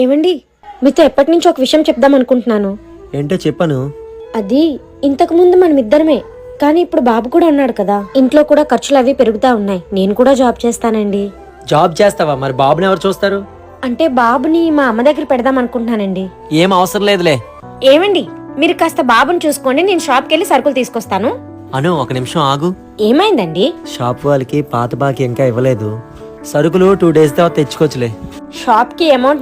ఏమండి, మీతో ఎప్పటి నుంచి ఒక విషయం చెప్దాం అనుకుంటున్నాను. ఏంటో చెప్పను. అది ఇంతకు ముందు మనమిద్దరమే, కానీ ఇప్పుడు బాబు కూడా ఉన్నాడు కదా, ఇంట్లో కూడా ఖర్చులు అవి పెరుగుతా ఉన్నాయి. నేను కూడా జాబ్ చేస్తానండి. జాబ్ చేస్తావా? మరి బాబుని ఎవరు చూస్తారు? అంటే బాబుని మా అమ్మ దగ్గర పెడదాం అనుకుంటున్నానండి. ఏం అవసరం లేదులే. ఏమండి, మీరు కాస్త బాబుని చూసుకోండి, నేను షాప్కి వెళ్ళి సరుకులు తీసుకొస్తాను. అను, ఒక నిమిషం ఆగు. ఏమైందండి? షాప్ వాళ్ళకి పాత బాకీ ఇంకా ఇవ్వలేదు. సరుకులు 2 days తర్వాత తెచ్చుకోవచ్చులే. షాప్కి అమౌంట్